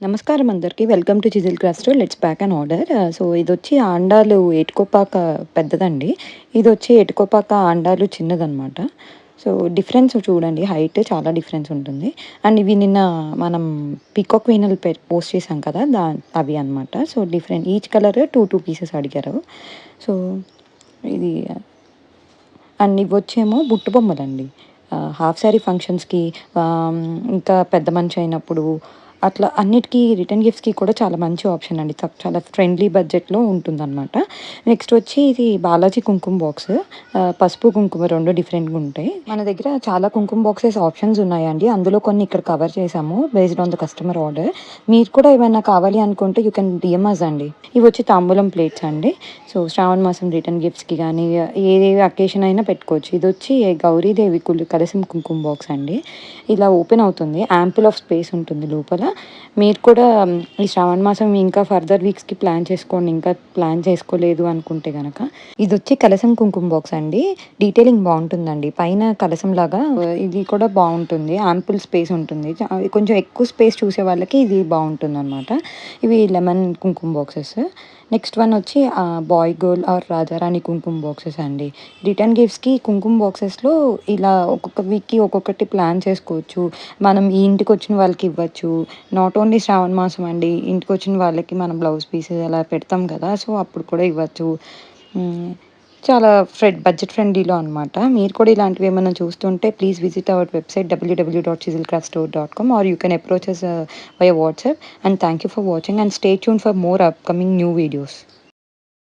నమస్కారం అందరికీ. Welcome to chisel craft. Let's pack and order. So ఇదొచ్చి ఆండాలు ఏటుకోపాక పెద్దదండి. ఇదొచ్చి ఏటుకోపాక ఆండాలు చిన్నదనమాట. సో డిఫరెన్స్ చూడండి, హైట్ చాలా డిఫరెన్స్ ఉంటుంది. అండ్ ఇవి నిన్న మనం పీకాక్ వీనల్ పోస్ట్ చేసాం కదా, అవి అనమాట. So different, each colour two pieces అడిగారు. సో ఇది అండ్ ఇవొచ్చేమో బుట్ట బొమ్మలండి. హాఫ్ శారీ ఫంక్షన్స్‌కి, ఇంకా పెద్ద మనిషి అయినప్పుడు అట్లా అన్నిటికి రిటర్న్ గిఫ్ట్స్‌కి కూడా చాలా మంచి ఆప్షన్ అండి. చాలా ఫ్రెండ్లీ బడ్జెట్‌లో ఉంటుందనమాట. నెక్స్ట్ వచ్చి ఇది బాలాజీ కుంకుమ బాక్స్. పసుపు, కుంకుమ 2 డిఫరెంట్‌గా ఉంటాయి. మన దగ్గర చాలా కుంకుమ బాక్సెస్ ఆప్షన్స్ ఉన్నాయండి. అందులో కొన్ని ఇక్కడ కవర్ చేసాము based on the customer order. మీరు కూడా ఏమైనా కావాలి అనుకుంటే యూ కెన్ డీఎం అస్ అండి. ఇవి వచ్చి తాంబూలం ప్లేట్స్ అండి. సో శ్రావణ మాసం రిటర్న్ గిఫ్ట్స్‌కి గానీ, ఏ అకేషన్ అయినా పెట్టుకోవచ్చు. ఇదొచ్చి గౌరీదేవి కలశం కుంకుమ బాక్స్ అండి. ఇలా ఓపెన్ అవుతుంది. యాంపుల్ ఆఫ్ స్పేస్ ఉంటుంది లోపల. మీరు కూడా ఈ శ్రావణ మాసం ఇంకా ఫర్దర్ వీక్స్‌కి ప్లాన్ చేసుకోండి. ఇంకా ప్లాన్ చేసుకోలేదు అనుకుంటే గనక. ఇదొచ్చి కలశం కుంకుమ బాక్స్ అండి. డీటెయిలింగ్ బావుంటుందండి. పైన కలశంలాగా ఇది కూడా బావుంటుంది. యాంపుల్ స్పేస్ ఉంటుంది. కొంచెం ఎక్కువ స్పేస్ చూసే వాళ్ళకి ఇది బావుంటుందనమాట. ఇవి లెమన్ కుంకుమ బాక్సెస్. నెక్స్ట్ వన్ వచ్చి బాయ్ గర్ల్ ఆర్ రాజారాణి కుంకుమ బాక్సెస్ అండి. రిటర్న్ గిఫ్ట్స్‌కి కుంకుమ బాక్సెస్‌లో ఇలా ఒక్కొక్క వీక్‌కి ఒక్కొక్కటి ప్లాన్ చేసుకోవచ్చు. మనం ఈ ఇంటికొచ్చిన వాళ్ళకి ఇవ్వచ్చు. నాట్ ఓన్లీ శ్రావణ మాసం అండి. ఇంటికొచ్చిన వాళ్ళకి మనం బ్లౌజ్ పీసెస్ అలా పెడతాం కదా! సో, అప్పుడు కూడా ఇవ్వచ్చు. హ్మ్. చాలా బడ్జెట్ ఫ్రెండ్లీలో అనమాట. మీరు కూడా ఇలాంటివి ఏమైనా చూస్తుంటే please visit our website www.chiselcraftstore.com or you can approach us via WhatsApp. And thank you for watching and stay tuned for more upcoming new videos.